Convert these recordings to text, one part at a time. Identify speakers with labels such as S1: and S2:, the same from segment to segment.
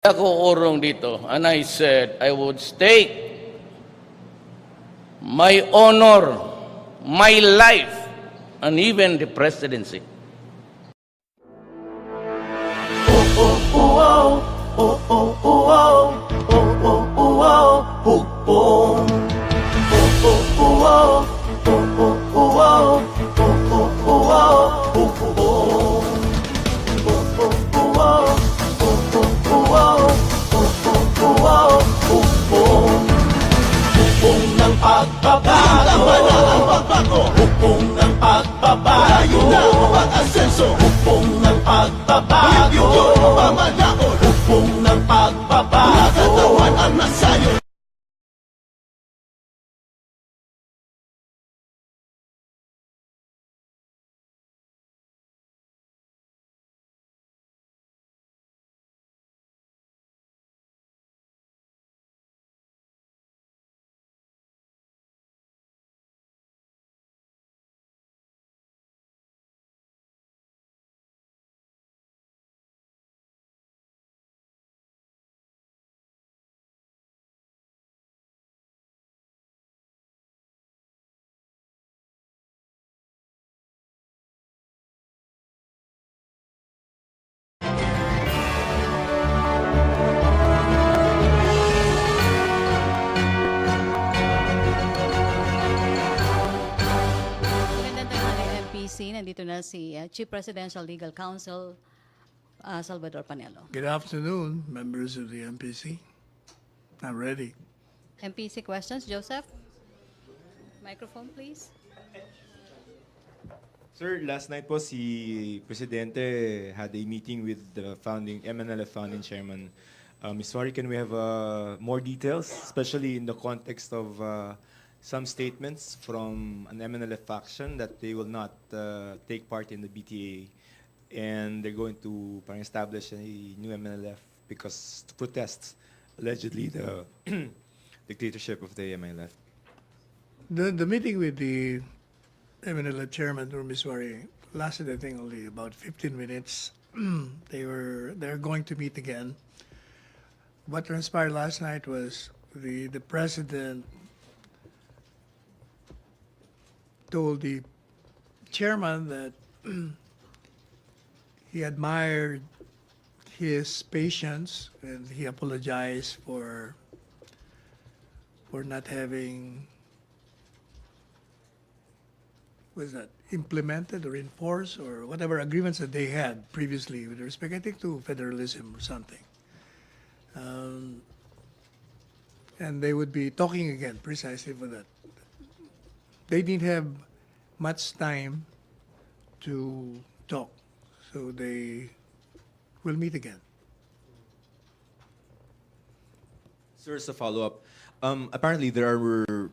S1: Ako urong dito, and I said I would stake my honor, my life, and even the presidency.
S2: Hukong ng pagbabago, hukong ng pagbabago, pag-asenso, hukong ng pagbabago, pamanaon, hukong ng pagbabago, katawan ang nasayo.
S3: Nandito na si Chief Presidential Legal Counsel Salvador Panelo.
S4: Good afternoon, members of the MPC. I'm ready.
S3: MPC questions, Joseph? Microphone, please.
S5: Sir, last night po si Presidente had a meeting with the founding MNLF founding chairman. Ms. Wari, can we have more details, especially in the context of some statements from an MNLF faction that they will not take part in the BTA and they're going to establish a new MNLF because to protest allegedly the dictatorship of the MNLF.
S4: The meeting with the MNLF chairman, Ms. Wari, lasted, I think, only about 15 minutes. They're going to meet again. What transpired last night was the president told the chairman that he admired his patience and he apologized for not having implemented or enforced or whatever agreements that they had previously with respect, I think, to federalism or something. And they would be talking again precisely for that. They didn't have much time to talk, so they will meet again.
S5: Sir, as a follow-up, apparently there are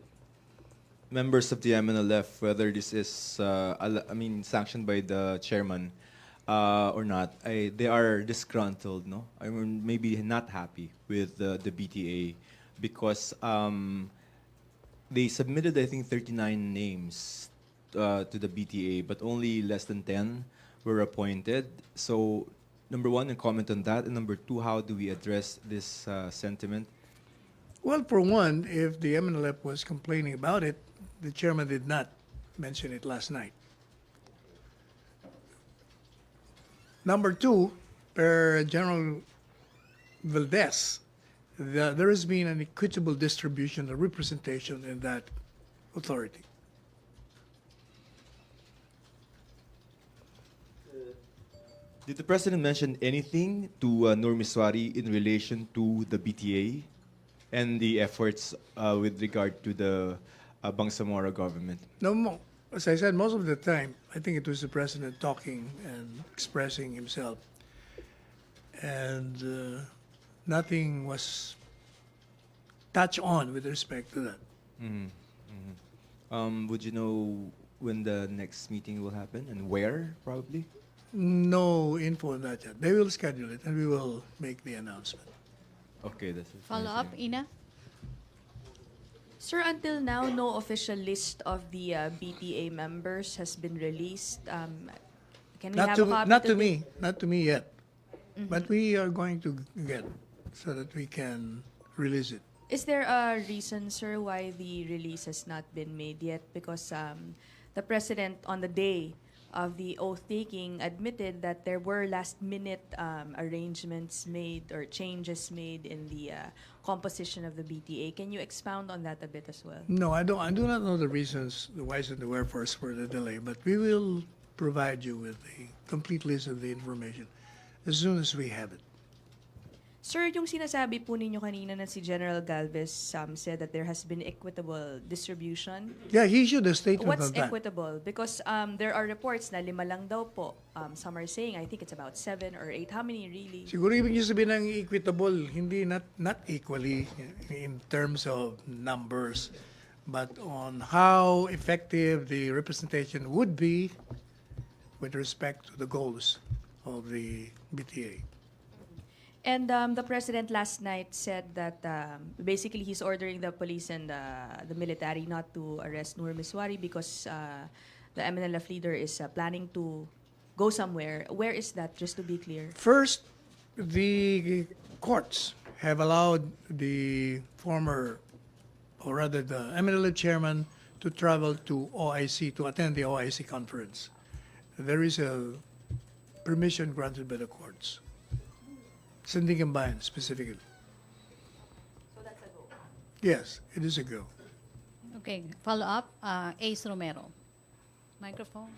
S5: members of the MNLF, whether this is, sanctioned by the chairman or not, they are disgruntled, no? I mean, maybe not happy with the BTA because they submitted, I think, 39 names to the BTA, but only less than 10 were appointed. So, number one, a comment on that, and number two, how do we address this sentiment?
S4: Well, for one, if the MNLF was complaining about it, the chairman did not mention it last night. Number two, per General Valdez, there has been an equitable distribution of representation in that authority.
S5: Did the President mention anything to Nur Miswari in relation to the BTA and the efforts with regard to the Bangsamoro government?
S4: No, as I said, most of the time, I think it was the President talking and expressing himself. And nothing was touched on with respect to that.
S5: Would you know when the next meeting will happen and where, probably?
S4: No info on that yet. They will schedule it and we will make the announcement.
S5: Okay, that's it.
S3: Follow up, Ina?
S6: Sir, until now, no official list of the BTA members has been released. Can we have a copy
S4: not to me yet. But we are going to get. so that we can release it.
S6: Is there a reason, sir, why the release has not been made yet? Because the president, on the day of the oath-taking, admitted that there were last-minute arrangements made or changes made in the composition of the BTA. Can you expound on that a bit as well?
S4: No, I don't. I do not know the reasons, the whys and the wherefores for the delay, but we will provide you with the complete list of the information as soon as we have it.
S6: Sir, yung sinasabi po ninyo kanina na si General Galvez said that there has been equitable distribution.
S4: Yeah, he issued a statement
S6: What's
S4: on that.
S6: equitable? Because there are reports na 5 lang daw po. Some are saying, I think it's about 7 or 8. How many really?
S4: Siguro ibig niyo sabihin ng equitable, hindi not equally in terms of numbers, but on how effective the representation would be with respect to the goals of the BTA.
S6: And the president last night said that basically he's ordering the police and the military not to arrest Nur Miswari because the MNLF leader is planning to go somewhere. Where is that, just to be clear?
S4: First, the courts have allowed the former, or rather the MNLF chairman, to travel to OIC, to attend the OIC conference. There is a permission granted by the courts. Sandiganbayan specifically.
S6: So that's a go.
S4: Yes, it is a go.
S3: Okay, follow up, Ace Romero. Microphone.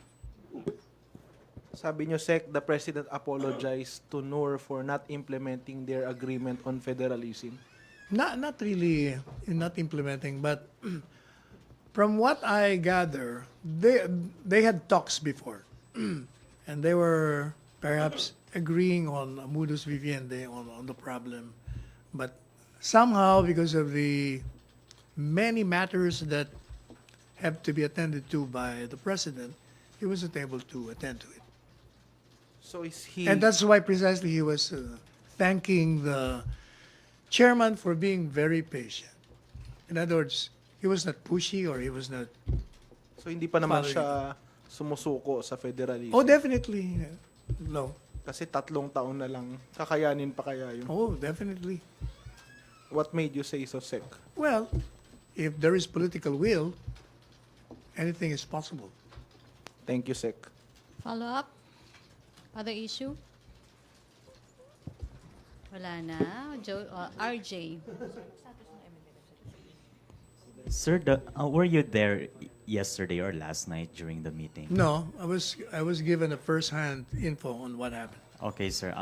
S7: Sabi nyo, Sec, the President apologized to Noor for not implementing their agreement on federalism.
S4: Not really not implementing, but from what I gather, they had talks before, and they were perhaps agreeing on a modus vivendi on the problem, but somehow because of the many matters that have to be attended to by the president, he wasn't able to attend to it.
S7: So is he...
S4: And that's why precisely he was thanking the chairman for being very patient. In other words, he was not pushy or he was not.
S7: So hindi pa naman
S4: Following.
S7: siya sumusuko sa federalism?
S4: Oh, definitely. No.
S7: Kasi 3 taon na lang. Kakayanin pa kaya yun?
S4: Oh, definitely.
S7: What made you say so, Sec?
S4: Well, if there is political will, anything is possible.
S7: Thank you, Sec.
S3: Follow up? Other issue? Wala na. RJ.
S8: Sir, were you there yesterday or last night during the meeting?
S4: No, I was given a first-hand info on what happened.
S8: Okay, sir.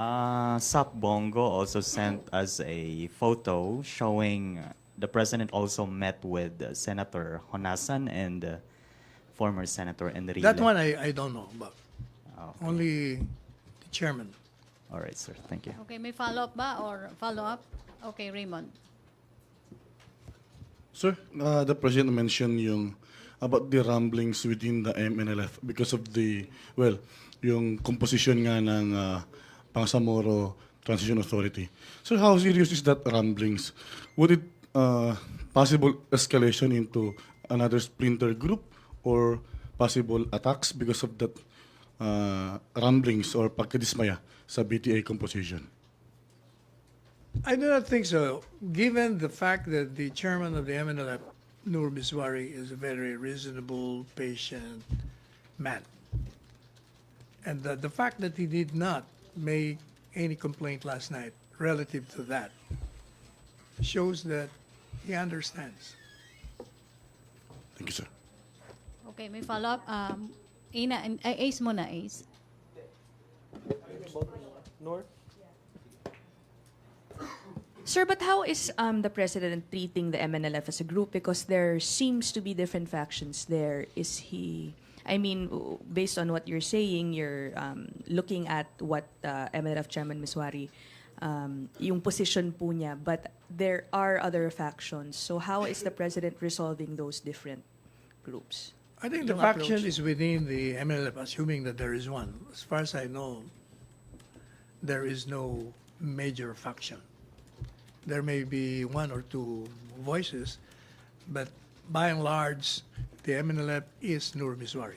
S8: Sap Bongo also sent us a photo showing the president also met with Senator Honasan and former Senator Enrile.
S4: That one I don't know about.
S8: Okay.
S4: Only the chairman.
S8: All right, sir. Thank you.
S3: Okay, may follow-up ba or follow-up? Okay, Raymond.
S9: Sir, the President mentioned about the rumblings within the MNLF because of the, yung composition nga ng Pangsamoro Transition Authority. So how serious is that rumblings? Would it possible escalation into another splinter group or possible attacks because of that rumblings or pagkadismaya sa BTA composition?
S4: I do not think so, given the fact that the chairman of the MNLF, Nur Miswari, is a very reasonable, patient man. And the fact that he did not make any complaint last night relative to that shows that he understands.
S9: Thank you, sir.
S3: Okay, may follow-up. Ace muna, Ace.
S7: Noor?
S6: Sir, but how is the president treating the MNLF as a group? Because there seems to be different factions there. Is he... I mean, based on what you're saying, you're looking at what MNLF Chairman Miswari, yung position po niya, but there are other factions. So how is the president resolving those different groups?
S4: I think the
S6: Yung
S4: faction
S6: approach.
S4: is within the MNLF, assuming that there is one. As far as I know, there is no major faction. There may be 1 or 2 voices, but by and large, the MNLF is Nur Miswari.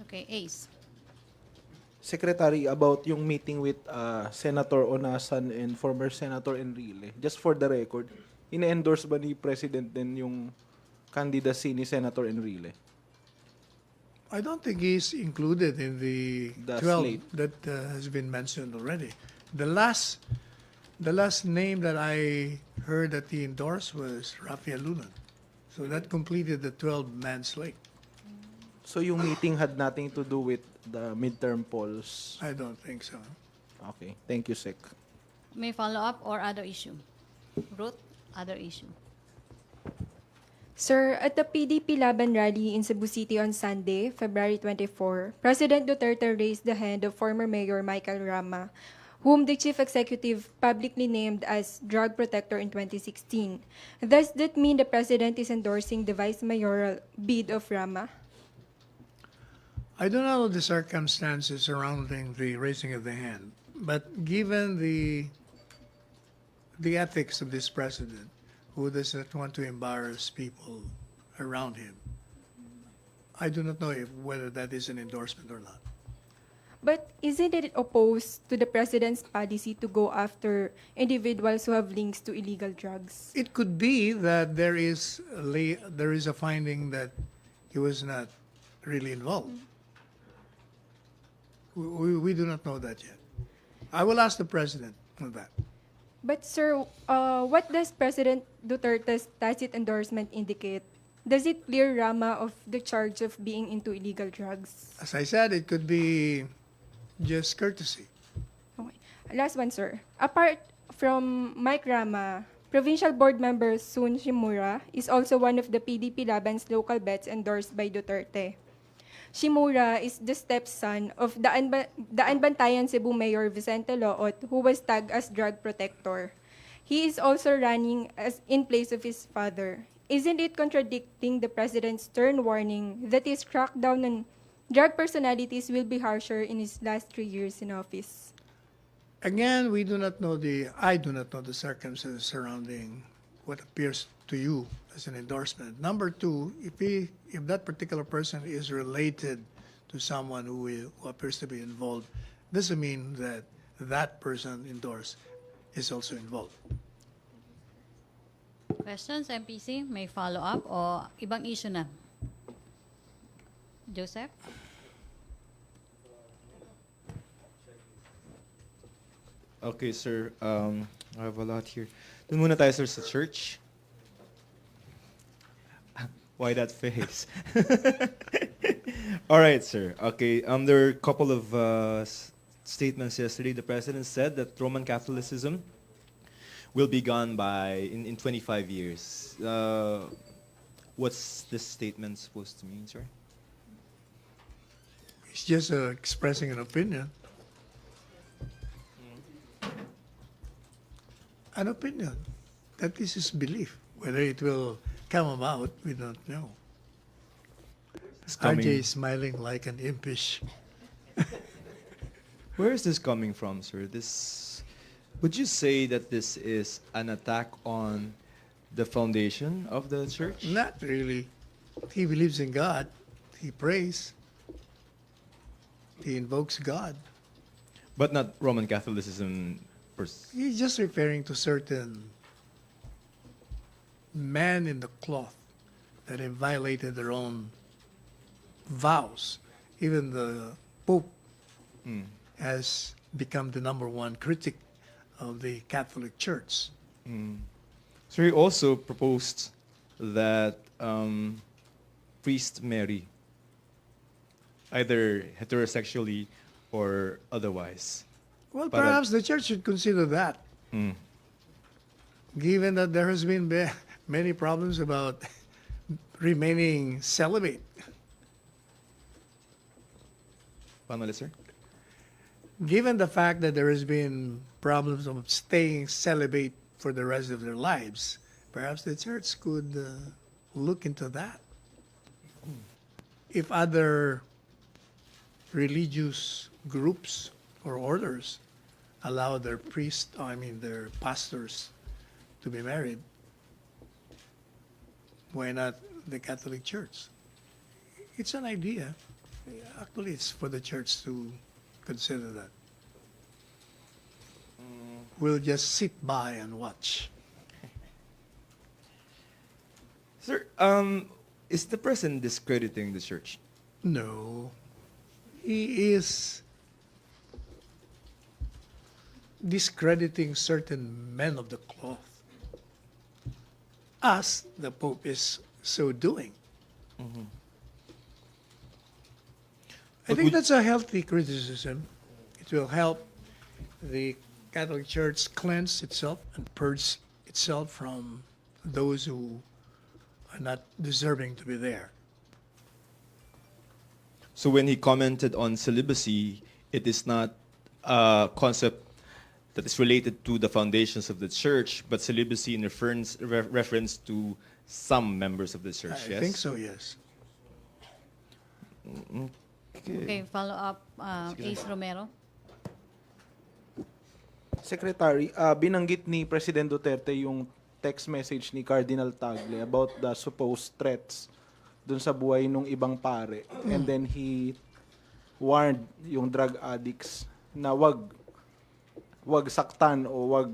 S3: Okay, Ace.
S7: Secretary, about yung meeting with Senator Onasan and former Senator Enrile, just for the record, ine-endorse ba ni President din yung candidacy ni Senator Enrile?
S4: I don't think he's included in the
S7: The
S4: 12
S7: slate.
S4: that has been mentioned already. The last name that I heard that he endorsed was Rafael Luna. So that completed the 12-man slate.
S7: So yung meeting had nothing to do with the midterm polls.
S4: I don't think so.
S7: Okay, thank you, Sec.
S3: May follow-up or other issue? Ruth, other issue.
S10: Sir, at the PDP Laban rally in Cebu City on Sunday, February 24, President Duterte raised the hand of former Mayor Michael Rama, whom the Chief Executive publicly named as drug protector in 2016. Does that mean the President is endorsing the vice mayoral bid of Rama?
S4: I don't know the circumstances surrounding the raising of the hand, but given the ethics of this president, who does not want to embarrass people around him, I do not know whether that is an endorsement or not.
S10: But isn't it opposed to the President's policy to go after individuals who have links to illegal drugs?
S4: It could be that there is a finding that he was not really involved. We do not know that yet. I will ask the president on that.
S10: But sir, what does President Duterte's tacit endorsement indicate? Does it clear Rama of the charge of being into illegal drugs?
S4: As I said, it could be just courtesy.
S10: Okay. Last one, sir. Apart from Mike Rama, Provincial Board member Sun Shimura is also one of the PDP Laban's local bets endorsed by Duterte. Shimura is the stepson of the Anbantayan Cebu Mayor Vicente Loot, who was tagged as drug protector. He is also running as in place of his father. Isn't it contradicting the president's stern warning that his crackdown on drug personalities will be harsher in his last 3 years in office?
S4: Again, I do not know the circumstances surrounding what appears to you as an endorsement. Number two, if that particular person is related to someone who appears to be involved, doesn't mean that that person endorsed is also involved.
S3: Questions, MPC? May follow-up o ibang issue na? Joseph?
S5: Okay, sir. I have a lot here. Dun muna tayo, sir, sa church. Why that face? All right, sir. Okay, there are a couple of statements yesterday. The president said that Roman Catholicism will be gone in 25 years. What's this statement supposed to mean, sir?
S4: It's just expressing an opinion. An opinion. That is his belief. Whether it will come about, we don't know. RJ is smiling like an impish.
S5: Where is this coming from, sir? Would you say that this is an attack on the foundation of the church?
S4: Not really. He believes in God. He prays. He invokes God.
S5: But not Roman Catholicism.
S4: He's just referring to certain men in the cloth that have violated their own vows. Even the Pope has become the number one critic of the Catholic Church.
S5: So he also proposed that priests marry, either heterosexually or otherwise.
S4: Well,
S5: But
S4: perhaps the church should consider that, given that there has been many problems about remaining celibate.
S5: Paano ulit, sir?
S4: Given the fact that there has been problems of staying celibate for the rest of their lives, perhaps the church could look into that. If other religious groups or orders allow their their pastors to be married, why not the Catholic Church? It's an idea. Actually, it's for the church to consider that. We'll just sit by and watch.
S5: Sir, is the president discrediting the church?
S4: No, he is discrediting certain men of the cloth, as the Pope is so doing. I
S5: But
S4: think
S5: would-
S4: that's a healthy criticism. It will help the Catholic Church cleanse itself and purge itself from those who are not deserving to be there.
S5: So when he commented on celibacy, it is not a concept that is related to the foundations of the church, but celibacy in reference to some members of the church,
S4: I
S5: yes?
S4: think so, yes.
S3: Okay, follow up, Ace Romero.
S7: Secretary, binanggit ni President Duterte yung text message ni Cardinal Tagle about the supposed threats dun sa buhay ng ibang pare. And then he warned yung drug addicts na wag saktan o wag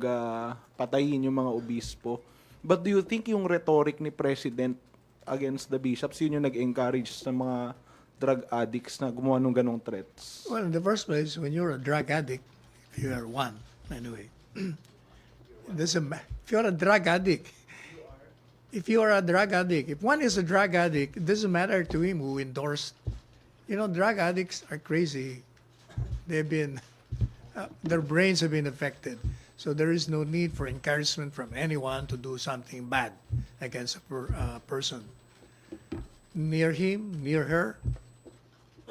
S7: patayin yung mga obispo. But do you think yung rhetoric ni President against the bishops, yun yung nag-encourage sa mga drug addicts na gumawa ng ganong threats?
S4: Well, in the first place, when you're a drug addict, if you are one, anyway, if you're a drug addict, if one is a drug addict, it doesn't matter to him who endorsed. You know, drug addicts are crazy. They've been, their brains have been affected. So there is no need for encouragement from anyone to do something bad against a person. Near him, near her,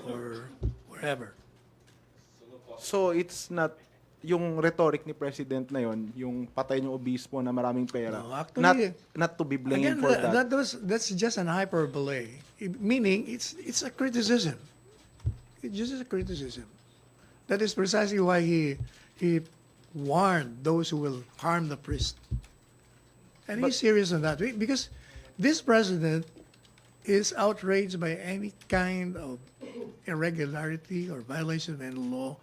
S4: or wherever.
S7: So it's not yung rhetoric ni President na yon, yung patay yung obispo na maraming pera.
S4: No, actually,
S7: not to be blamed
S4: Again,
S7: for that.
S4: that's just an hyperbole. Meaning, it's a criticism. It's just a criticism. That is precisely why he warned those who will harm the priest. And he's serious on that. Because this president is outraged by any kind of irregularity or violation of any law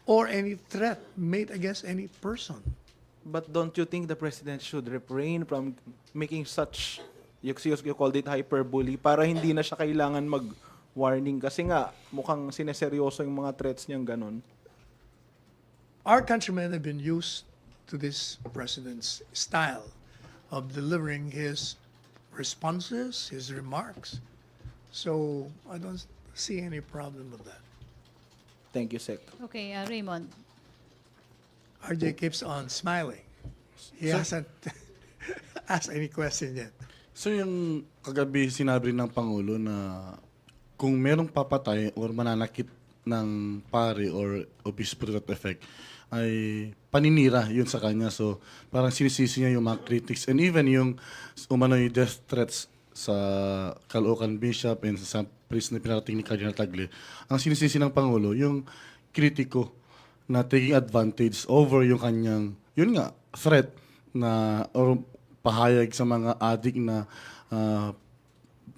S4: or any threat made against any person.
S7: But don't you think the President should refrain from making such, you called it hyperbole, para hindi na siya kailangan mag-warning? Kasi nga, mukhang sineseryoso yung mga threats niyang ganon.
S4: Our countrymen have been used to this president's style of delivering his responses, his remarks. So I don't see any problem with that.
S7: Thank you, Sec.
S3: Okay, Raymond.
S4: RJ keeps on smiling. He hasn't asked any question yet.
S9: So yung kagabi sinabi ng Pangulo na kung merong papatay or mananakit ng pari or obispo to that effect, ay paninira yun sa kanya. So parang sinisisi niya yung mga critics and even yung umano'y death threats sa Caloocan Bishop and sa priest na pinarating ni Cardinal Tagle. Ang sinisisi ng Pangulo, yung kritiko na taking advantage over yung kanyang, yun nga, threat na or pahayag sa mga addict na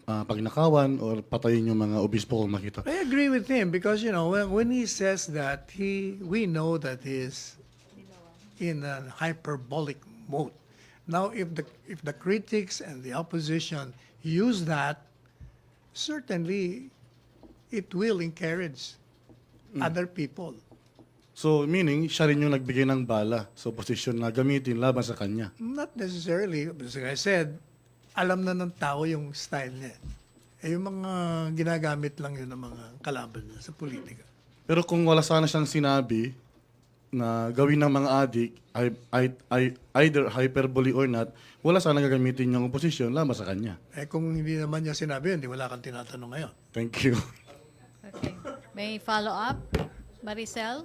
S9: pagnakawan or patayin yung mga obispo kung makita.
S4: I agree with him because, you know, when he says that, we know that he's in a hyperbolic mode. Now, if the critics and the opposition use that, certainly it will encourage other people.
S9: So, meaning, siya rin yung nagbigay ng bala sa opposition na gamitin laban sa kanya.
S4: Not necessarily, as I said, alam na ng tao yung style niya. Eh, yung mga ginagamit lang yun ng mga kalaban niya sa politika.
S9: Pero kung wala sana siyang sinabi na gawin ng mga adik, either hyperbole or not, wala sana gagamitin yung opposition laban sa kanya.
S4: Eh, kung hindi naman niya sinabi yun, di wala kang tinatanong ngayon.
S9: Thank you.
S3: Okay. May follow up? Maricel?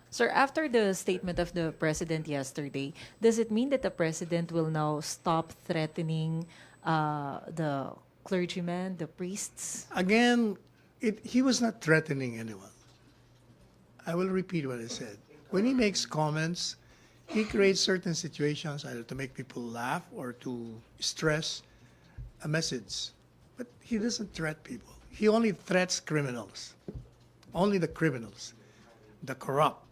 S11: Sir, after the statement of the president yesterday, does it mean that the president will now stop threatening the clergymen, the priests?
S4: Again, he was not threatening anyone. I will repeat what I said. When he makes comments, he creates certain situations either to make people laugh or to stress a message. But he doesn't threat people. He only threats criminals. Only the criminals, the corrupt,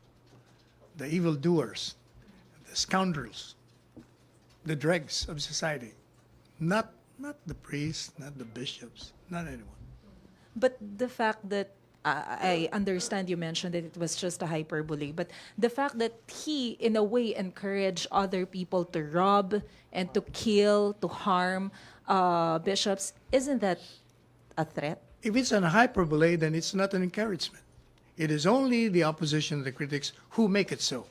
S4: the evildoers, the scoundrels, the dregs of society. Not the priests, not the bishops, not anyone.
S11: But the fact that I understand you mentioned that it was just a hyperbole, but the fact that he, in a way, encouraged other people to rob and to kill, to harm bishops, isn't that a threat?
S4: If it's an hyperbole, then it's not an encouragement. It is only the opposition, the critics, who make it so.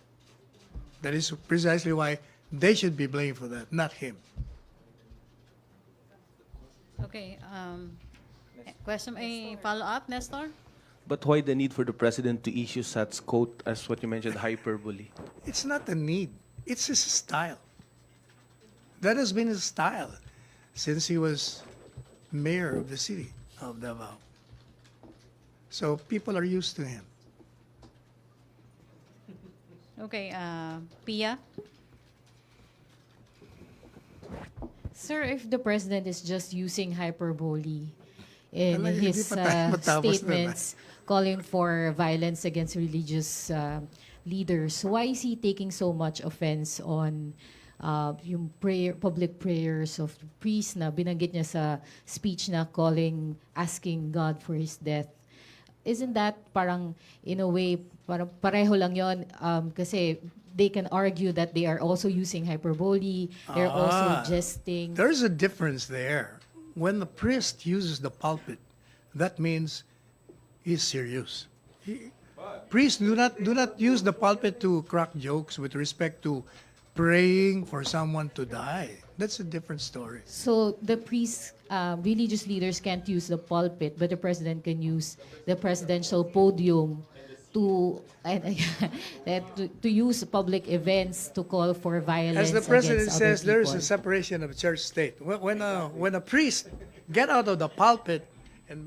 S4: That is precisely why they should be blamed for that, not him.
S3: Okay. Question, a follow-up, Nestor?
S12: But why the need for the president to issue such quote as what you mentioned, hyperbole?
S4: It's not a need. It's his style. That has been his style since he was mayor of the city of Davao. So people are used to him.
S3: Okay, Pia?
S11: Sir, if the president is just using hyperbole in
S4: Wala, hindi
S11: his
S4: pa tayo matapos na,
S11: statements calling for violence against religious leaders, why is he taking so much offense on yung public prayers of priests na binanggit niya sa speech na asking God for his death? Isn't that parang, in a way, parang pareho lang yon, kasi they can argue that they are also using hyperbole, they're also jesting.
S4: There's a difference there. When the priest uses the pulpit, that means he's serious. Priests do not use the pulpit to crack jokes with respect to praying for someone to die. That's a different story.
S11: So the priests, religious leaders can't use the pulpit, but the president can use the presidential podium to use public events to call for violence.
S4: As the president
S11: against other
S4: says, there is a
S11: people.
S4: separation of church-state. When a priest get out of the pulpit and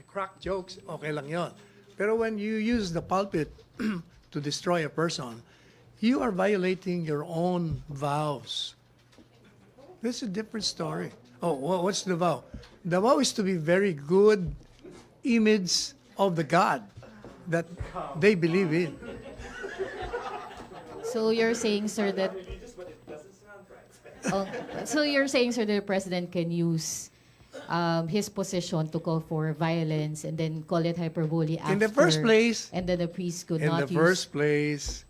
S4: crack jokes, okay lang yon. Pero when you use the pulpit to destroy a person, you are violating your own vows. That's a different story. Oh, what's the vow? The vow is to be very good image of the God that they believe in.
S11: So you're saying, sir, that the president can use his position to call for violence and then call it hyperbole after.
S4: In the first place,
S11: and then the priest could
S4: in
S11: not
S4: the
S11: use.
S4: first place,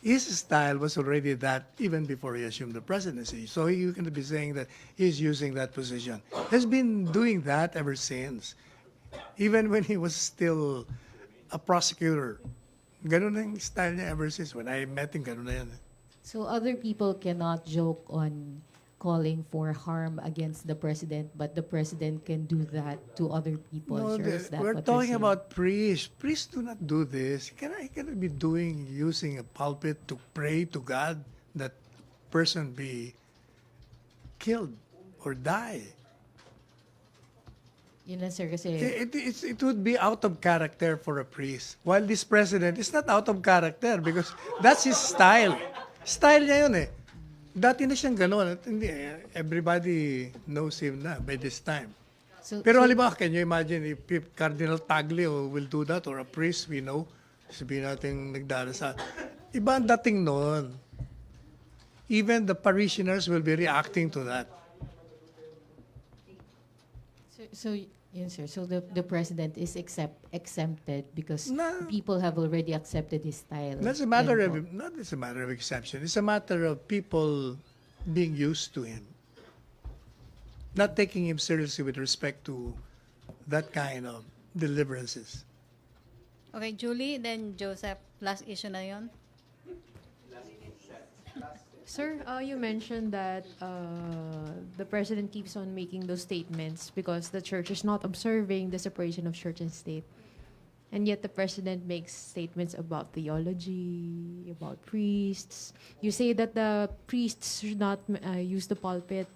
S4: his style was already that even before he assumed the presidency. So you can be saying that he's using that position. He's been doing that ever since. Even when he was still a prosecutor. Ganun na yung style niya ever since. When I met him, ganun na yan.
S11: So other people cannot joke on calling for harm against the president, but the president can do that to other people.
S4: No,
S11: Sir, is that
S4: we're
S11: what you're
S4: talking
S11: saying?
S4: about priests. Priests do not do this. He cannot be using a pulpit to pray to God that person be killed or die.
S11: Yun lang, sir, kasi
S4: It would be out of character for a priest. While this president is not out of character because that's his style. Style niya yun eh. Dati na siyang gano'n. At hindi, everybody knows him na by this time. Pero halimbawa, can you imagine if Cardinal Taglio will do that or a priest we know, sabihin natin nagdarasal. Iba ang dating noon. Even the parishioners will be reacting to that.
S11: So yun, sir. So the president is exempted because
S4: No.
S11: people have already accepted his style.
S4: That's a matter
S11: Yan
S4: of
S11: po.
S4: not it's a matter of exception. It's a matter of people being used to him, not taking him seriously with respect to that kind of deliverances.
S3: Okay, Julie, then Joseph. Last issue na yon.
S13: Sir, you mentioned that the president keeps on making those statements because the church is not observing the separation of church and state. And yet the president makes statements about theology, about priests. You say that the priests should not use the pulpit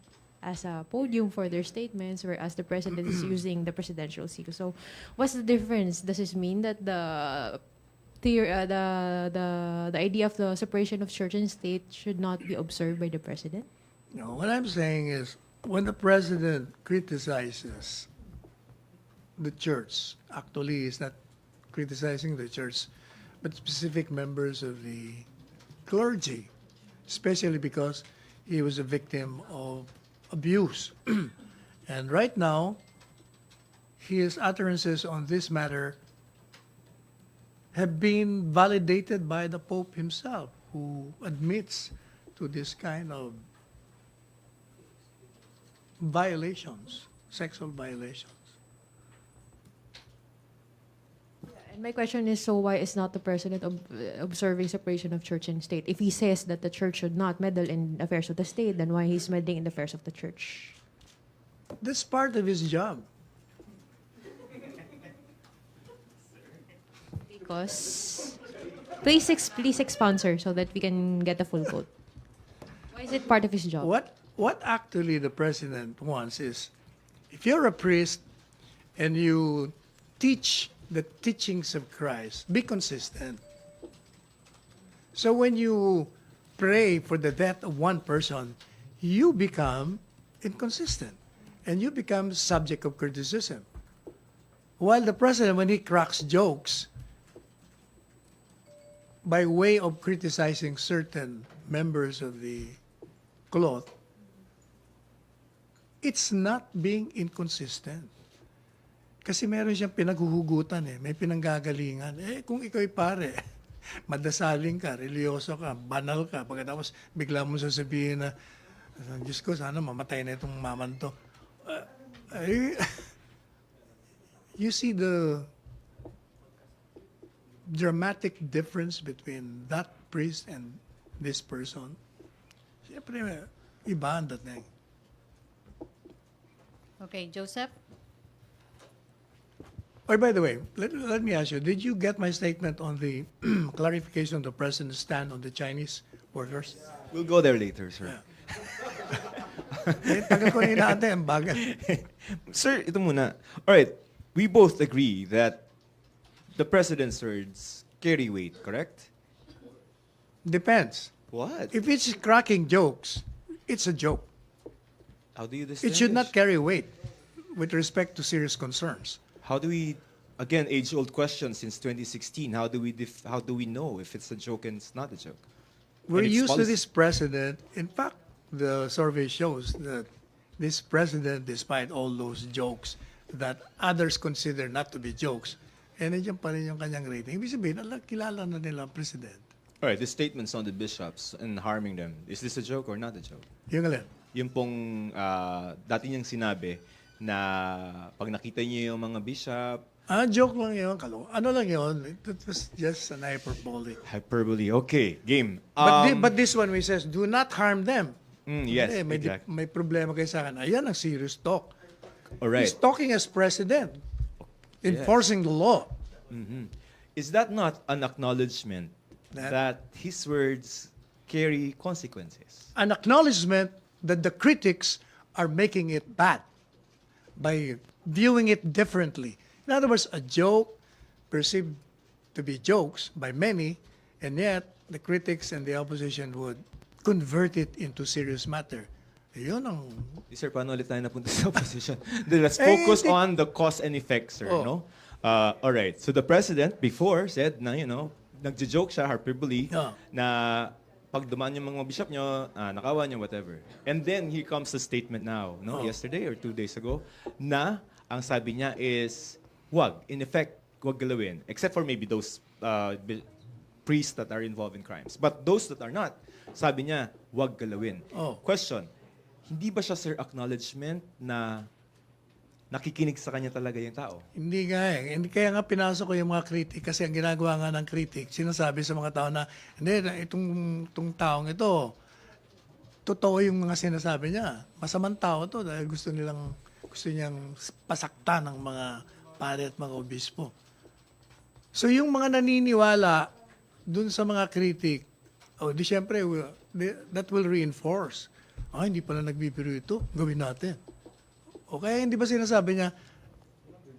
S13: as a podium for their statements, whereas the president is using the presidential seal. So what's the difference? Does this mean that the idea of the separation of church and state should not be observed by the president?
S4: No, what I'm saying is when the president criticizes the church, actually is not criticizing the church, but specific members of the clergy, especially because he was a victim of abuse. And right now, his utterances on this matter have been validated by the Pope himself, who admits to this kind of violations, sexual violations.
S13: And my question is, so why is not the president observing separation of church and state? If he says that the church should not meddle in affairs of the state, then why he's meddling in the affairs of the church?
S4: That's part of his job.
S13: Because, please expound, sir, so that we can get a full quote. Why is it part of his job?
S4: What actually the president wants is, if you're a priest and you teach the teachings of Christ, be consistent. So when you pray for the death of one person, you become inconsistent and you become subject of criticism. While the president, when he cracks jokes by way of criticizing certain members of the cloth, it's not being inconsistent. Kasi meron siyang pinaghuhugutan may pinanggagalingan. Kung ikaw'y pare, madasaling ka, religyoso ka, banal ka, pagkatapos bigla mo sasabihin na, Diyos ko, sana mamatay na itong maman to. You see the dramatic difference between that priest and this person? Siyempre, iba ang dating.
S3: Okay, Joseph?
S4: Oh, by the way, let me ask you, did you get my statement on the clarification of the president's stand on the Chinese workers?
S5: We'll go there later, sir.
S4: Tagal ko na inaantay, ang bagal.
S5: Sir, ito muna. All right, we both agree that the president's words carry weight, correct?
S4: Depends.
S5: What?
S4: If it's cracking jokes, it's a joke.
S5: How do you distinguish?
S4: It should not carry weight with respect to serious concerns.
S5: How do we, again, age-old question since 2016, how do we know if it's a joke and it's not a joke?
S4: We're
S5: And it's
S4: used to
S5: policy.
S4: this president. In fact, the survey shows that this president, despite all those jokes that others consider not to be jokes, nandiyan pa rin yung kanyang rating. Ibig sabihin, kilala na nila ang president.
S5: All right, the statements on the bishops and harming them, is this a joke or not a joke?
S4: Yung alin?
S5: Yung pong dati niyang sinabi na pag nakita niyo yung mga bishop,
S4: Joke lang yun. Ano lang yun? It was just an hyperbole.
S5: hyperbole, okay, game.
S4: But this one, we says, do not harm them.
S5: Yes,
S4: May
S5: exactly.
S4: may problema kayo sa akin. Ayan ang serious talk.
S5: All right.
S4: He's talking as president, enforcing the law.
S5: Is that not an acknowledgement
S4: That-
S5: that his words carry consequences?
S4: An acknowledgement that the critics are making it bad by viewing it differently. In other words, a joke perceived to be jokes by many, and yet the critics and the opposition would convert it into serious matter. Yun ang...
S5: Sir, paano ulit tayo napunta sa opposition? Let's focus on the cause and effect, sir.
S4: Oh.
S5: No? All right. So the president before said na, nagjo-joke siya, hyperbole, na pag dumaan yung mga bishop nyo, nakawan nyo, whatever. And then here comes the statement now, yesterday or 2 days ago, na ang sabi niya is, wag. In effect, wag galawin. Except for maybe those priests that are involved in crimes. But those that are not, sabi niya, wag galawin. Question, hindi ba siya, sir, acknowledgement na nakikinig sa kanya talaga yung tao?
S4: Hindi nga eh. Kaya nga pinasok ko yung mga critic kasi ang ginagawa nga ng critic, sinasabi sa mga tao na, hindi, itong taong ito, totoo yung mga sinasabi niya. Masamang tao to dahil gusto niyang pasaktan ng mga pari at mga obispo. So yung mga naniniwala dun sa mga critic, di syempre, that will reinforce. Hindi pala nagbibiro ito, gawin natin. Okay, hindi ba sinasabi niya,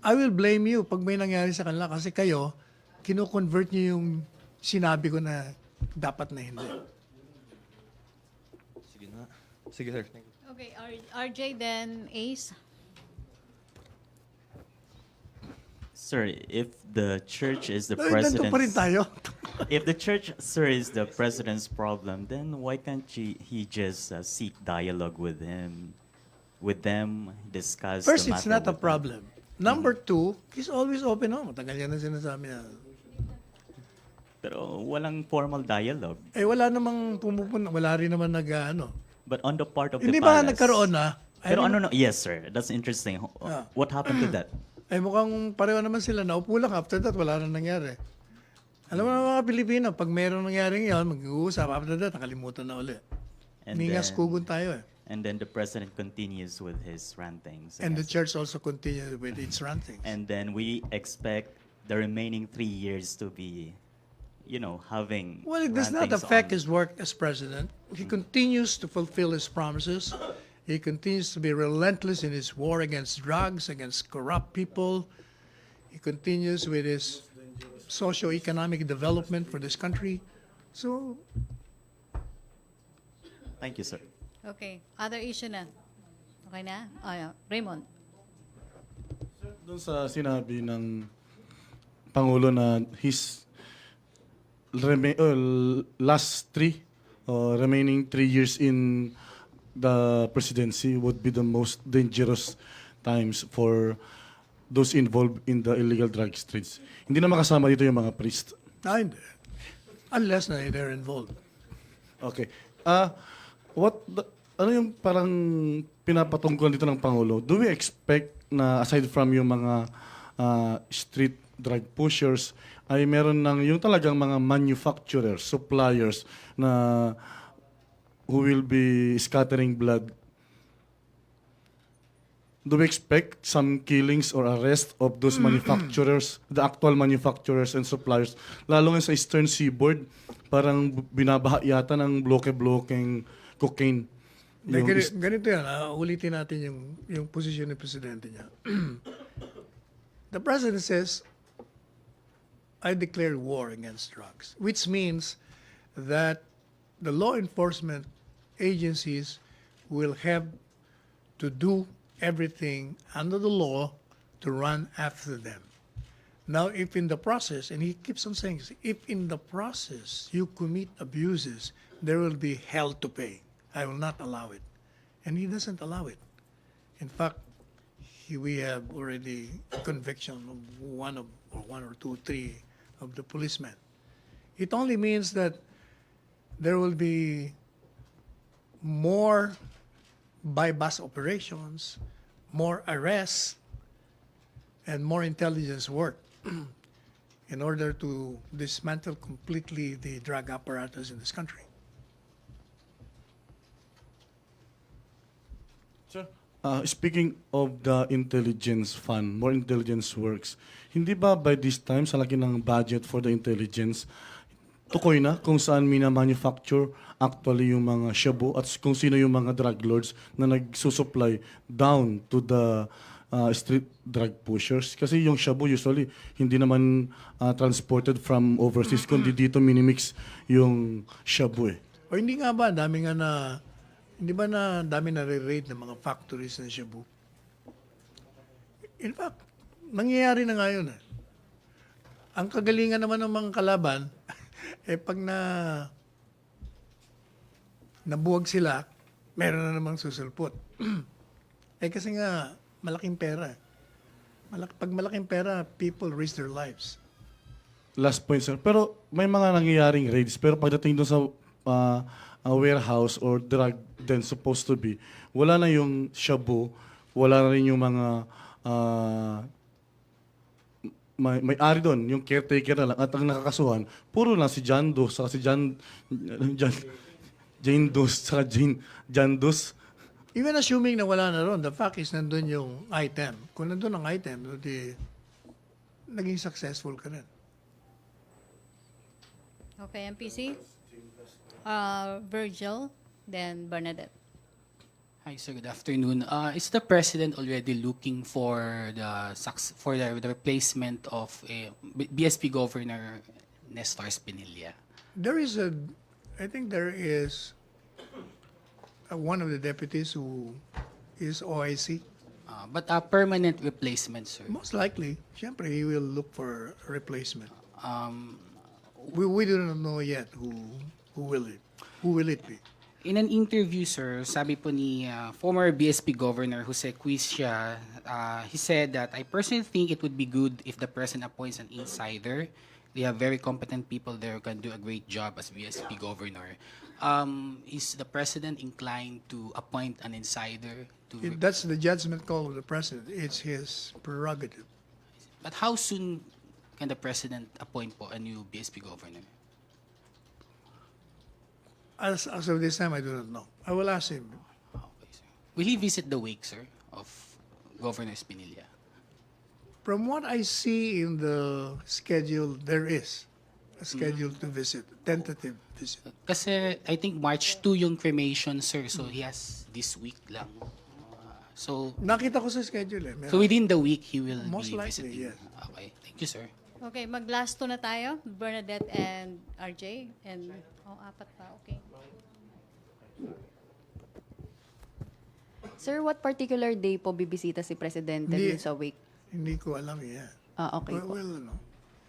S4: I will blame you pag may nangyari sa kanila kasi kayo, kino-convert niyo yung sinabi ko na dapat na hindi.
S5: Sige na. Sige, sir. Thank you.
S3: Okay, RJ, then Ace.
S8: Sir, if the church is the
S4: Nandun pa rin
S8: president's
S4: tayo.
S8: if the church, sir, is the president's problem, then why can't he just seek dialogue with them, discuss
S4: First,
S8: the
S4: it's
S8: matter
S4: not a
S8: with them?
S4: problem. Number two, he's always open. Matagal yan na sinasabi niya.
S8: Pero walang formal dialogue.
S4: Wala namang pumupunta. Wala rin naman
S8: But on the part of
S4: Hindi
S8: the
S4: ba
S8: palace.
S4: nagkaroon na?
S8: Pero ano, yes, sir. That's interesting. What happened to that?
S4: Mukhang pareho naman sila. Naupo lang. After that, wala na nangyari. Alam mo na mga Pilipino, pag mayroong nangyaring yan, mag-uusap. After that, nakalimutan na uli. Ningas kugon tayo
S8: And then the president continues with his rantings.
S4: And the church also continues with its rantings.
S8: And then we expect the remaining 3 years to be, having.
S4: Well, it does not
S8: rantings
S4: affect
S8: on-
S4: his work as president. He continues to fulfill his promises. He continues to be relentless in his war against drugs, against corrupt people. He continues with his socio-economic development for this country. So,
S8: Thank you, sir.
S3: Okay. Other issue na. Okay na? Raymond.
S9: Doon sa sinabi ng Pangulo na his last remaining 3 years in the presidency would be the most dangerous times for those involved in the illegal drug trades. Hindi na makasama dito yung mga priest.
S4: hindi. Unless they're involved.
S9: Okay. Ano yung parang pinapatungkol dito ng Pangulo? Do we expect na aside from yung mga street drug pushers, ay meron ng yung talagang mga manufacturers, suppliers na who will be scattering blood? Do we expect some killings or arrest of those manufacturers, the actual manufacturers and suppliers, lalo nga sa Eastern Seaboard, parang binabaha yata ng bloke-blokeng cocaine.
S4: Ganito yan, ulitin natin yung posisyon ng presidente niya. The president says, I declare war against drugs, which means that the law enforcement agencies will have to do everything under the law to run after them. Now, if in the process, and he keeps on saying, if in the process you commit abuses, there will be hell to pay. I will not allow it. And he doesn't allow it. In fact, we have already conviction of one or two, three of the policemen. It only means that there will be more by-bus operations, more arrests, and more intelligence work in order to dismantle completely the drug apparatus in this country.
S9: Sir, speaking of the intelligence fund, more intelligence works, hindi ba by this time, sa laki ng budget for the intelligence, tukoy na kung saan mina-manufacture actually yung mga shabu at kung sino yung mga drug lords na nagsusupply down to the street drug pushers? Kasi yung shabu usually hindi naman transported from overseas, kundi dito minimix yung shabu
S4: O hindi nga ba, dami na re-raid ng mga factories ng shabu? In fact, nangyayari na ngayon. Ang kagalingan naman ng mga kalaban, pag nabuwag sila, meron na namang susulpot. Kasi nga, malaking pera. Pag malaking pera, people risk their lives.
S9: Last point, sir. Pero may mga nangyayaring raids, pero pagdating doon sa warehouse or drug then supposed to be, wala na yung shabu, wala na rin yung mga may-ari doon, yung caretaker na lang, at ang nakakasuhan, puro lang si John Doe, saka si Jane Doe, saka John Doe.
S4: Even assuming na wala na ron, the fact is nandun yung item. Kung nandun ang item, naging successful ka rin.
S3: Okay, MPC. Virgil, then Bernadette.
S14: Hi, sir. Good afternoon. Is the president already looking for the replacement of BSP Governor Nestor Spinilla?
S4: I think there is one of the deputies who is OIC.
S14: But a permanent replacement, sir.
S4: Most likely, syempre, he will look for a replacement.
S14: Um,
S4: We do not know yet who will it be.
S14: In an interview, sir, sabi po ni former BSP Governor Jose Quisha, he said that, I personally think it would be good if the President appoints an insider. They have very competent people there who can do a great job as BSP Governor. Is the President inclined to appoint an insider?
S4: That's the judgment call of the president. It's his prerogative.
S14: But how soon can the President appoint po a new BSP Governor?
S4: As of this time, I do not know. I will ask him.
S14: Okay, sir. Will he visit the wake, sir, of Governor Espinilla?
S4: From what I see in the schedule, there is a schedule to visit, tentative visit.
S14: Kasi I think March 2 yung cremation, sir. So he has this week lang. So
S4: Nakita ko sa schedule eh.
S14: so within the week, he will
S4: Most
S14: be
S4: likely,
S14: visiting.
S4: yes.
S14: Okay. Thank you, sir.
S3: Okay, mag-last two na tayo. Bernadette and RJ. And, apat pa. Okay.
S15: Sir, what particular day po bibisita si Presidente
S4: Hindi-
S15: dun sa wake?
S4: Hindi ko alam yan.
S15: Okay po.
S4: Well, ano.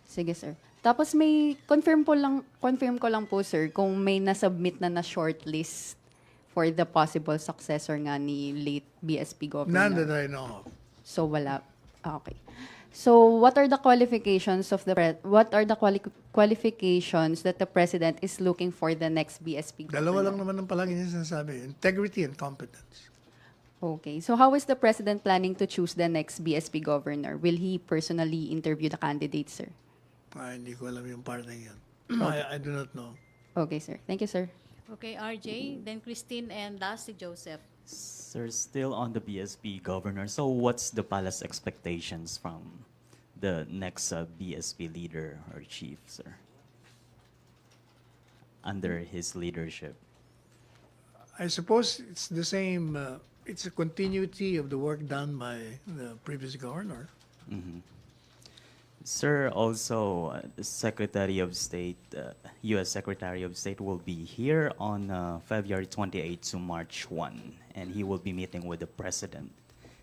S15: Sige, sir. Tapos may confirm ko lang po, sir, kung may nasubmit na shortlist for the possible successor nga ni late BSP Governor.
S4: None that I know of.
S15: So wala. Okay. So what are the qualifications of the qualifications that the president is looking for the next BSP governor?
S4: Dalawa lang naman ang palagi niya sinasabi. Integrity and competence.
S15: Okay. So how is the president planning to choose the next BSP governor? Will he personally interview the candidates, sir?
S4: Hindi ko alam yung part na yan. I do not know.
S15: Okay, sir. Thank you, sir.
S3: Okay, RJ, then Christine, and last si Joseph.
S8: Sir, still on the BSP governor. So what's the palace expectations from the next BSP leader or chief, sir? Under his leadership.
S4: I suppose it's the same, it's a continuity of the work done by the previous governor.
S8: Sir, also, the Secretary of State, U.S. Secretary of State will be here on February 28 to March 1, and he will be meeting with the President.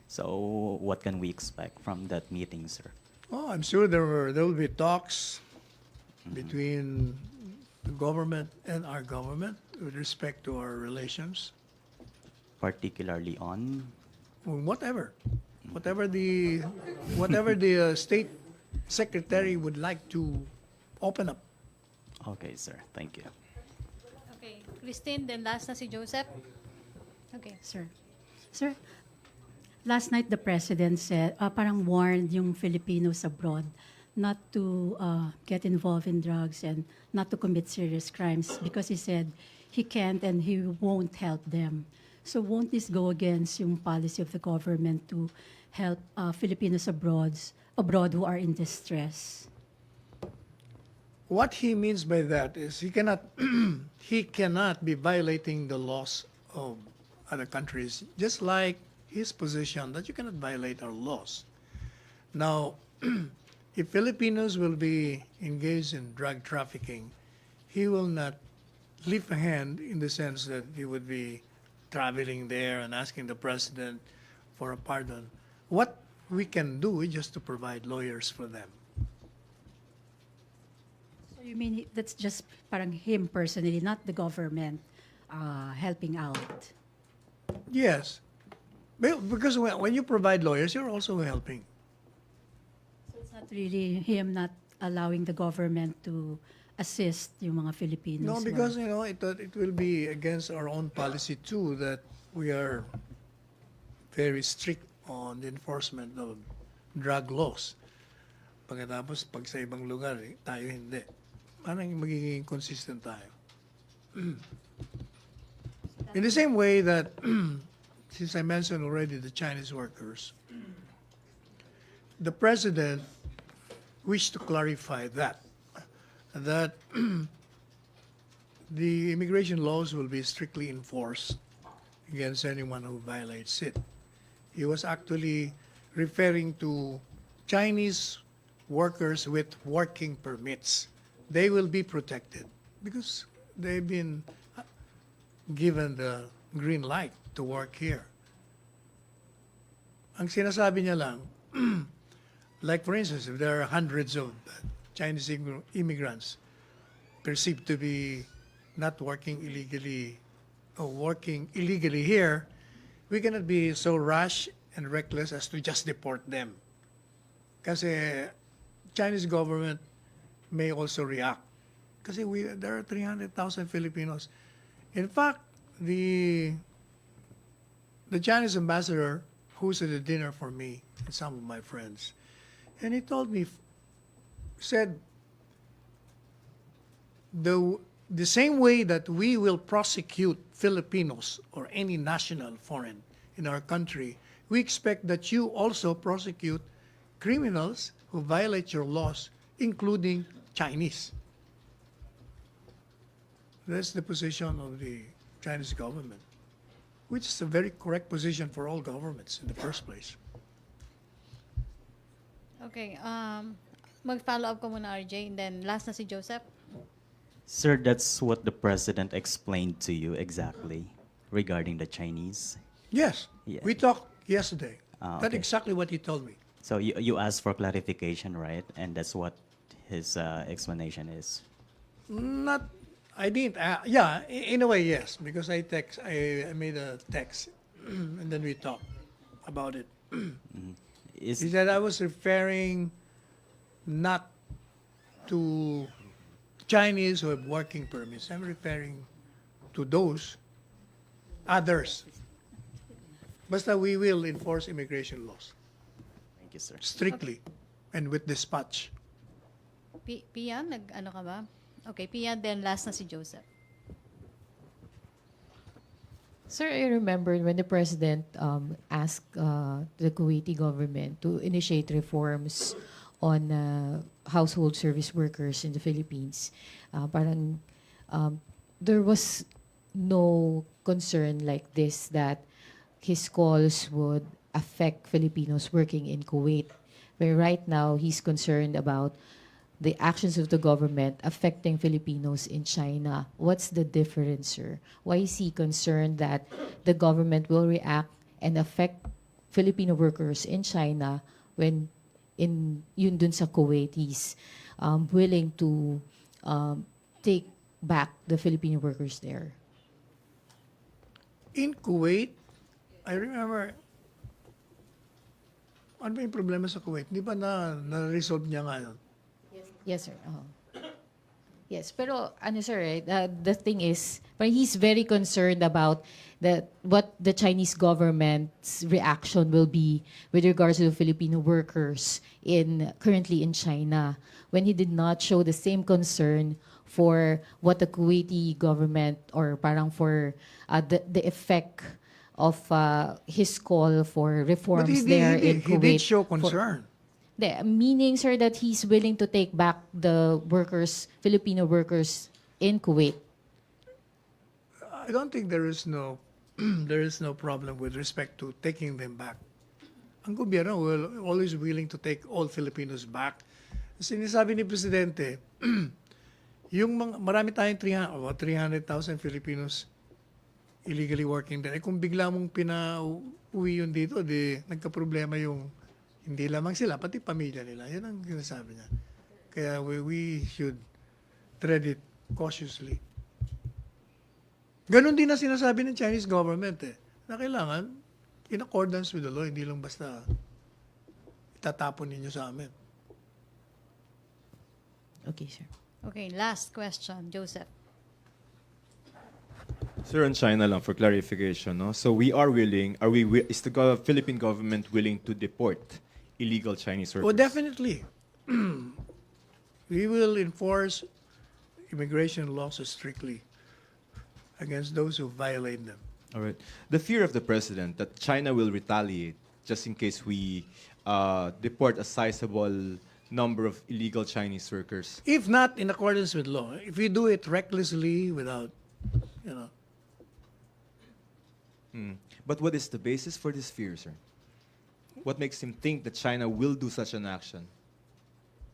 S8: So what can we expect from that meeting, sir?
S4: Oh, I'm sure there will be talks between the government and our government with respect to our relations.
S8: Particularly on?
S4: Well, whatever the state secretary would like to open up.
S8: Okay, sir. Thank you.
S3: Okay, Christine, then last na si Joseph. Okay.
S16: Sir, last night the president said, parang warned yung Filipinos abroad not to get involved in drugs and not to commit serious crimes because he said he can't and he won't help them. So won't this go against yung policy of the government to help Filipinos abroad who are in distress?
S4: What he means by that is he cannot he cannot be violating the laws of other countries, just like his position that you cannot violate our laws. Now, if Filipinos will be engaged in drug trafficking, he will not lift a hand in the sense that he would be traveling there and asking the president for a pardon. What we can do is just to provide lawyers for them.
S16: So you mean that's just parang him personally, not the government helping out?
S4: Yes. Well, because when you provide lawyers, you're also helping.
S16: So it's not really him not allowing the government to assist yung mga Filipinos.
S4: No, because it will be against our own policy too that we are very strict on the enforcement of drug laws. Pagkatapos, pag sa ibang lugar, tayo hindi. Parang magiging consistent tayo. In the same way that, since I mentioned already the Chinese workers, the president wished to clarify that the immigration laws will be strictly enforced against anyone who violates it. He was actually referring to Chinese workers with working permits. They will be protected because they've been given the green light to work here. Ang sinasabi niya lang, like for instance, if there are hundreds of Chinese immigrants perceived to be not working illegally or working illegally here, we cannot be so rash and reckless as to just deport them. Kasi Chinese government may also react. Kasi there are 300,000 Filipinos. In fact, the Chinese ambassador hosted a dinner for me and some of my friends. And he told me, said, the same way that we will prosecute Filipinos or any national foreign in our country, we expect that you also prosecute criminals who violate your laws, including Chinese. That's the position of the Chinese government, which is a very correct position for all governments in the first place.
S3: Okay, mag-follow up ko muna, RJ, and then last na si Joseph.
S8: Sir, that's what the president explained to you exactly regarding the Chinese.
S4: Yes,
S8: Yeah.
S4: we talked yesterday. That's
S8: Okay.
S4: exactly what he told me.
S8: So you asked for clarification, right? And that's what his explanation is.
S4: Not, I didn't. Yeah, in a way, yes, because I made a text, and then we talked about it. He said I was referring not to Chinese who have working permits. I'm referring to those others. Basta we will enforce immigration laws.
S8: Thank you, sir.
S4: Strictly and with dispatch.
S3: Pian, ano ka ba? Okay, Pian, then last na si Joseph.
S11: Sir, I remember when the president asked the Kuwaiti government to initiate reforms on household service workers in the Philippines. Parang there was no concern like this that his calls would affect Filipinos working in Kuwait. Where right now he's concerned about the actions of the government affecting Filipinos in China. What's the difference, sir? Why is he concerned that the government will react and affect Filipino workers in China when yun dun sa Kuwait, he's willing to take back the Filipino workers there?
S4: In Kuwait, I remember, ano ba yung problema sa Kuwait? Di ba na-resolve niya nga yun?
S11: Yes, sir. Yes, pero ano, sir, the thing is, but he's very concerned about what the Chinese government's reaction will be with regards to the Filipino workers currently in China, when he did not show the same concern for what the Kuwaiti government, or parang for the effect of his call for reforms there in Kuwait.
S4: He did show concern.
S11: Meaning, sir, that he's willing to take back the workers, Filipino workers in Kuwait.
S4: I don't think there is no problem with respect to taking them back. Ang gobyerno will always willing to take all Filipinos back. Sinasabi ni Presidente, marami tayong 300,000 Filipinos illegally working there. Kung bigla mong pinauwi yun dito, nagka-problema yung hindi lamang sila, pati pamilya nila. Yan ang sinasabi niya. Kaya we should tread it cautiously. Ganon din na sinasabi ng Chinese government na kailangan in accordance with the law, hindi lang basta itatapon ninyo sa amin.
S11: Okay, sir.
S3: Okay, last question, Joseph.
S5: Sir, on China lang for clarification, no? So we are willing, is the Philippine government willing to deport illegal Chinese workers?
S4: Oh, definitely. We will enforce immigration laws strictly against those who violate them.
S5: All right. The fear of the president that China will retaliate just in case we deport a sizable number of illegal Chinese workers.
S4: If not in accordance with law, if we do it recklessly without,
S5: But what is the basis for this fear, sir? What makes him think that China will do such an action?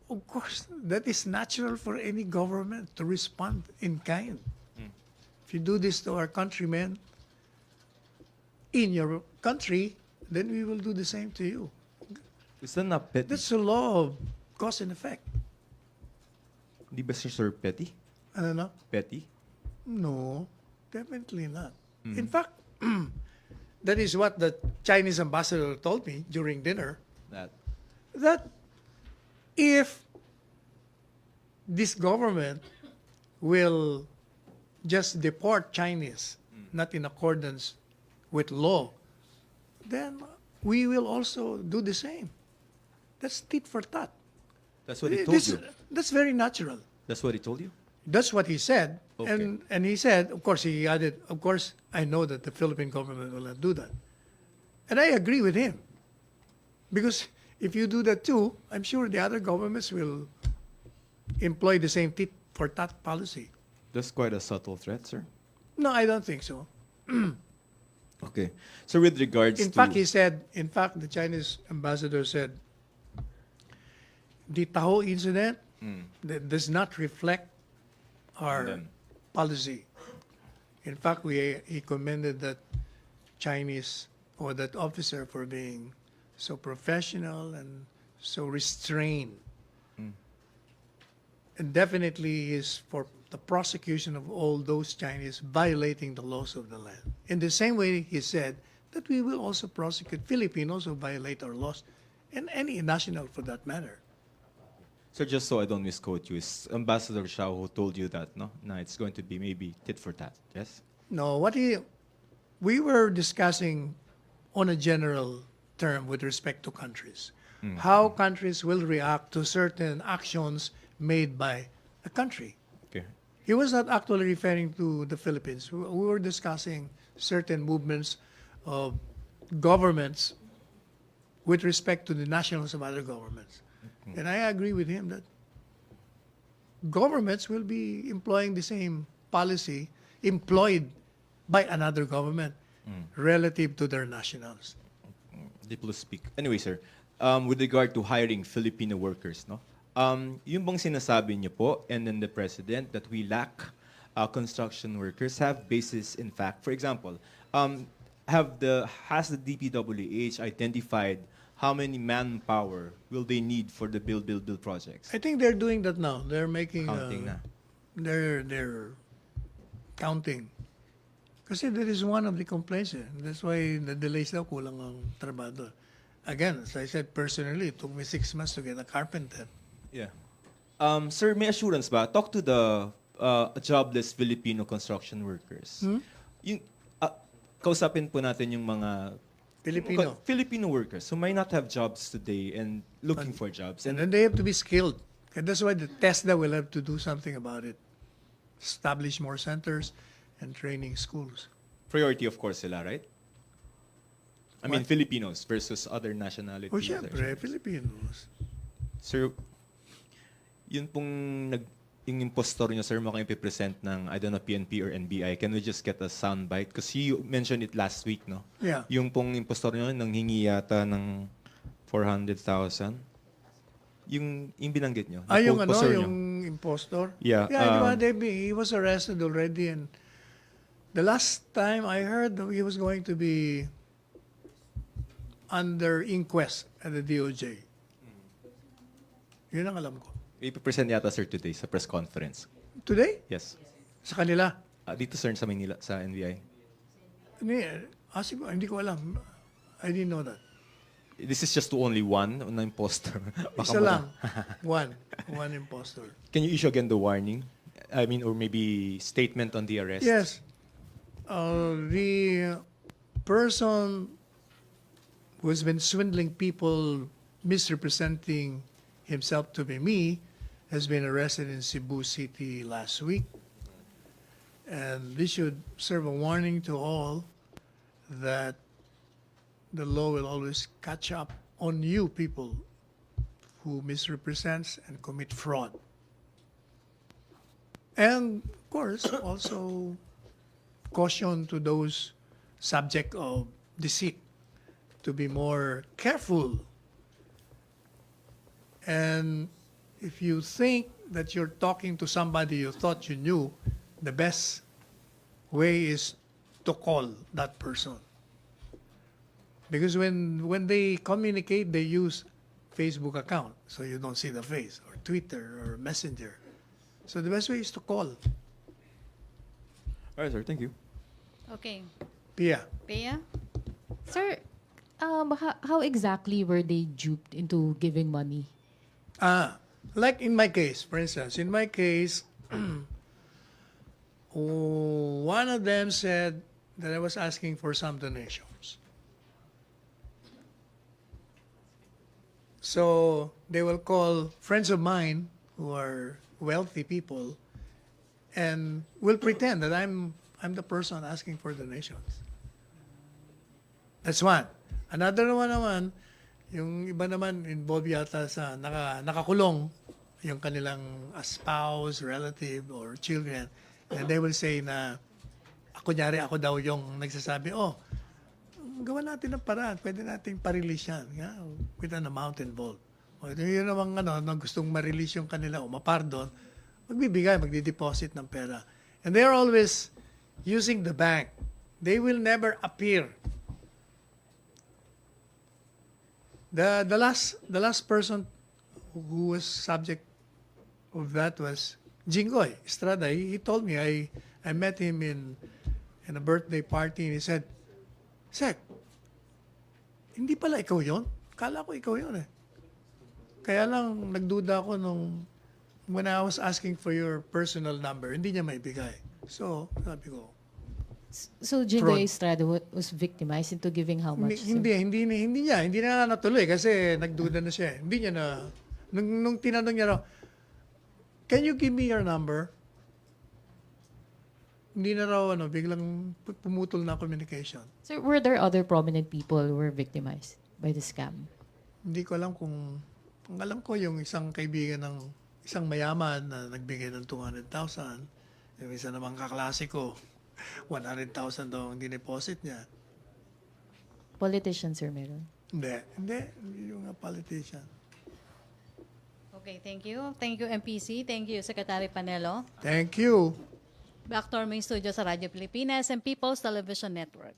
S4: Of course, that is natural for any government to respond in kind. If you do this to our countrymen in your country, then we will do the same to you.
S5: Is that not petty?
S4: That's the law of cause and effect.
S5: Di ba sir petty?
S4: Ano na?
S5: Petty?
S4: No, definitely not.
S5: Mm.
S4: In fact, that is what the Chinese ambassador told me during dinner, that if this government will just deport Chinese, not in accordance with law, then we will also do the same. That's tit for tat.
S5: That's what he told you.
S4: That's very natural.
S5: That's what he told you?
S4: That's what he said.
S5: Okay.
S4: And he said, of course, he added, of course, I know that the Philippine government will not do that. And I agree with him. Because if you do that too, I'm sure the other governments will employ the same tit for tat policy.
S5: That's quite a subtle threat, sir.
S4: No, I don't think so.
S5: Okay. So with regards
S4: In fact, he said, in fact, the Chinese ambassador said, the Tahoe incident that does not reflect our policy. In fact, he commended that Chinese or that officer for being so professional and so restrained. And definitely is for the prosecution of all those Chinese violating the laws of the land. In the same way, he said that we will also prosecute Filipinos who violate our laws, and any national for that matter.
S5: So just so I don't misquote you, it's Ambassador Shao who told you that, no? No, it's going to be maybe tit for tat, yes?
S4: No, we were discussing on a general term with respect to countries. How countries will react to certain actions made by a country.
S5: Okay.
S4: He was not actually referring to the Philippines. We were discussing certain movements of governments with respect to the nationals of other governments. And I agree with him that governments will be employing the same policy employed by another government relative to their nationals.
S5: Diplo speak. Anyway, sir, with regard to hiring Filipino workers, no? Yung bang sinasabi niyo po and then the president that we lack construction workers have basis in fact. For example, has the DPWH identified how many manpower will they need for the build projects?
S4: I think they're doing that now. They're making
S5: Counting na.
S4: They're counting. Kasi that is one of the complaints. That's why the delays daw kulang ang trabaho. Again, as I said personally, it took me 6 months to get a carpenter.
S5: Yeah. Sir, may assurance ba? Talk to the jobless Filipino construction workers. Yung, kausapin po natin yung mga Filipino workers who might not have jobs today and looking for jobs.
S4: And then they have to be skilled. And that's why the TESDA will have to do something about it. Establish more centers and training schools.
S5: Priority, of course, sila, right? I mean,
S4: What?
S5: Filipinos versus other nationalities.
S4: O syempre, Filipinos.
S5: Sir, yun pong yung impostor nyo, sir, mo kayo present ng, I don't know, PNP or NBI. Can we just get a soundbite? Because you mentioned it last week, no?
S4: Yeah.
S5: Yung pong impostor nyo, nang hingi yata ng 400,000. Yung binanggit nyo.
S4: Yung
S5: impostor nyo.
S4: yung impostor?
S5: Yeah.
S4: Yeah, he was arrested already, and the last time I heard that he was going to be under inquest at the DOJ. Yun ang alam ko.
S5: Ipipresent yata, sir, today sa press conference.
S4: Today?
S5: Yes.
S4: Sa kanila?
S5: Dito, sir, sa Manila, sa NBI.
S4: Hindi ko alam. I didn't know that.
S5: This is just to only one na imposter.
S4: Isa lang. One impostor.
S5: Can you issue again the warning? I mean, or maybe statement on the arrest?
S4: Yes. The person who has been swindling people, misrepresenting himself to be me, has been arrested in Cebu City last week. And this should serve a warning to all that the law will always catch up on you people who misrepresents and commit fraud. And of course, also caution to those subject of deceit to be more careful. And if you think that you're talking to somebody you thought you knew, the best way is to call that person. Because when they communicate, they use Facebook account, so you don't see the face, or Twitter, or Messenger. So the best way is to call.
S5: All right, sir. Thank you.
S3: Okay.
S4: Pia.
S3: Pia?
S11: Sir, how exactly were they duped into giving money?
S4: Like in my case, for instance, in my case, one of them said that I was asking for some donations. So they will call friends of mine who are wealthy people and will pretend that I'm the person asking for donations. That's one. Another one naman, yung iba naman involved yata sa nakakulong yung kanilang spouse, relative, or children. And they will say na, kunyari ako daw yung nagsasabi, gawa natin ng paraan, pwede natin pa-release yan, with an amount involved. O yun namang na gustong ma-release yung kanila o mapardon, magdi-deposit ng pera. And they're always using the bank. They will never appear. The last person who was subject of that was Jingoy Estrada. He told me, I met him in a birthday party, and he said, Sek, hindi pala ikaw yon? Kala ko ikaw yon eh. Kaya lang nagduda ako when I was asking for your personal number, hindi niya maibigay. So, sabi ko,
S11: So Jingoy Estrada was victimized into giving how much?
S4: Hindi na natuloy kasi nagduda na siya. Hindi niya na, nung tinanong niya raw, can you give me your number? Hindi na raw, biglang pumutol na communication.
S11: So were there other prominent people who were victimized by the scam?
S4: Hindi ko alam ang alam ko yung isang kaibigan ng isang mayaman na nagbigay ng 200,000. Yung isa namang kaklase ko, 100,000 daw ang dineposit niya.
S11: Politician, sir, meron?
S4: Hindi yung politician.
S3: Okay, thank you. Thank you, MPC. Thank you, Secretary Panelo.
S4: Thank you.
S3: Back to our main studio sa Radyo Pilipinas and People's Television Network.